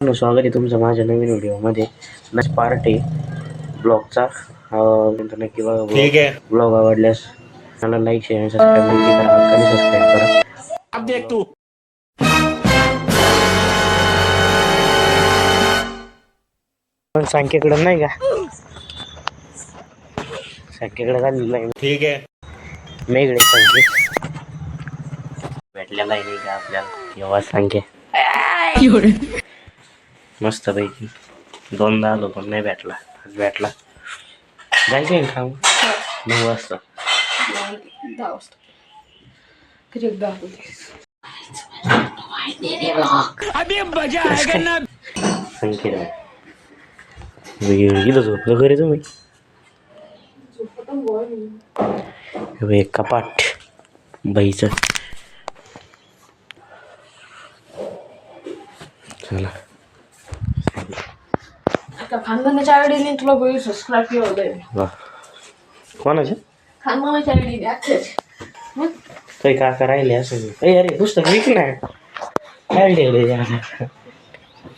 स्वागत आहे तुमचं माझ्या नवीन व्हिडिओमध्ये. नेक्स्ट पार्ट आहे ब्लॉगचा. नक्की बघा. ठीक आहे. ब्लॉग आवडल्यास मला लाईक शेअर आणि सबस्क्राईब नक्की करा. हक्काने सबस्क्राईब करा. अब देख तू पण सांख्याकडं नाही का? सांख्याकडे झालेलं नाही. ठीक आहे. मी इकडे सांख्य भेटलेला आहे नाही का आपल्याला केव्हा सांख्य मस्त पैकी 2दा आलो पण नाही भेटला. आज भेटला. जायचं आहे का 9 वाजता? 10 वाजता. किती एकदा अभी मजा आएगा ना. संख्या गेलं झोपलं घरी तुम्ही. एक कपाट बाईचं. चला खानदानाच्या आयडीने तुला बघ सबस्क्राईब केलं होतं. वा कोणाच्या खानदानाच्या आयडीने अख्ख्याच काही काका राहिले असं. अरे पुस्तक विक नाही काय ठेवले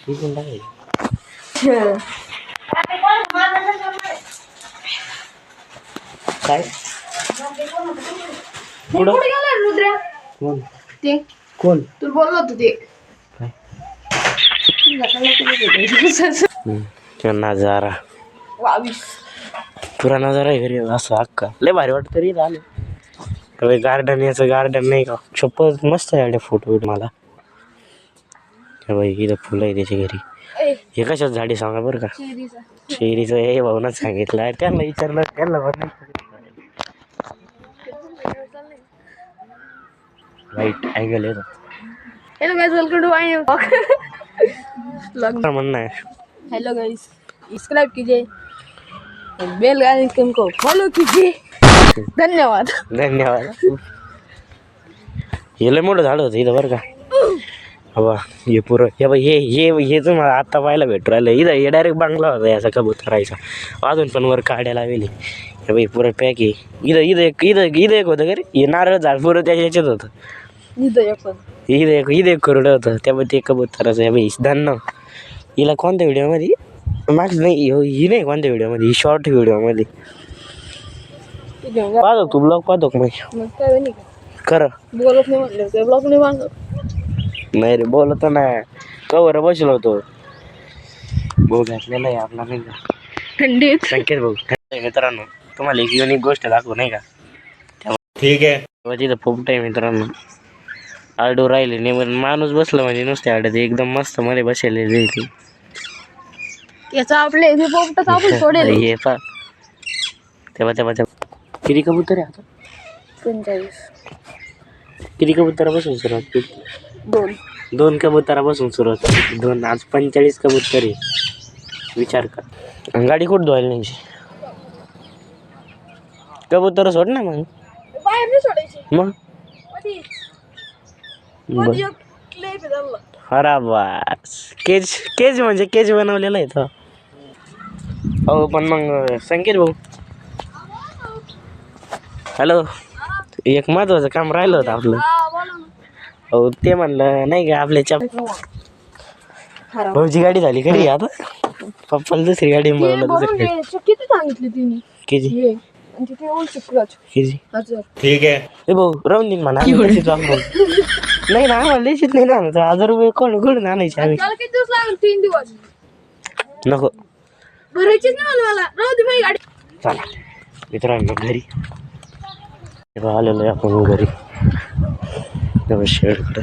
विकून टाकायचे. काय कुठे गेला रुद्रा? कोण ते कोण तुला बोललो होतं ते नजारा 22 पुरा नजारा आहे घरी असं अक्का लय भारी वाटतं तरी आलं. गार्डन याचं गार्डन नाही का शपथ मस्त आहे. फोटो मला बाई इथं फुलं आहे त्याच्या घरी. हे कशाच झाडी सांगा बरं का? शेरीचं हे भाऊनच सांगितलं. त्यांना विचारलं त्यांना पण राईट अँगल येतो. Hello guys welcome to my vlog. म्हणणं आहे हेलो गाइस सब्सक्राइब कीजिए और बेल आइकन को फॉलो कीजिए. धन्यवाद. धन्यवाद. हे लय मोठं झाड होतं इथं बरं का. हवा हे पुरं हे बाई हे तुम्हाला आत्ता पाहायला भेटू राहिलं. इथं हे डायरेक्ट बांगला होता याचा कबुतरायचा. अजून पण वर काढायला लावली. हे बाई पुरं पॅक आहे. इथं एक होतं का रे हे नारळ झाड पुरं त्याच्या ह्याच्यात होतं. इथं एक कोरडं होतं त्यामुळे ते कबुतराचं. हे बाई धन्न हिला कोणत्या व्हिडिओमध्ये मागच नाही ही नाही कोणत्या व्हिडिओमध्ये ही शॉर्ट व्हिडिओमध्ये पाहतो तू ब्लॉग पाहतो मग खरं बोलत नाही म्हणलं ते ब्लॉग नाही बांधत. नाही रे बोलतो ना कवर बसलो होतो. भाऊ घातलेला आहे आपला नाही का थंडीत. संकेत भाऊ मित्रांनो तुम्हाला एक युनिक गोष्ट दाखवू नाही का. ठीक आहे. तेव्हा तिथं पोपट आहे मित्रांनो. आरडू राहिले नाही माणूस बसलं म्हणजे नुसते आडत एकदम मस्त मध्ये बसले जाईल. याचा आपले हे पोपटच आपण सोडेल. हे पा तेव्हा किती कबूतर आहे आता? 45 किती कबुतरापासून सुरुवात केली? 2 कबुतरापासून सुरुवात केली. 2 आज 45 कबूतर आहे. विचार कर. गाडी कुठं धुवायला नाही कबूतर सोड ना मग. बाहेर नाही सोडायची मग अरे बस केज म्हणजे केज बनवलेलं आहे तो. हो पण मग संकेत भाऊ हॅलो एक महत्वाचं काम राहिलं होतं आपलं. हो ते म्हणलं नाही का आपल्या भाऊची गाडी झाली खरी आता. पप्पाला दुसरी गाडी किती सांगितली तिने किती किती ठीक आहे. ए भाऊ राहून देईन म्हणा नाही ना आम्हाला देशीत नाही ना 1000 रुपये कोण आणायचे आम्ही. किती दिवस लागेल? 3 दिवस. नको भरायचीच नाही मला. राहू दे भाई गाडी. चला मित्रांनो घरी आलेलो आहे आपण घरी शेडकडं.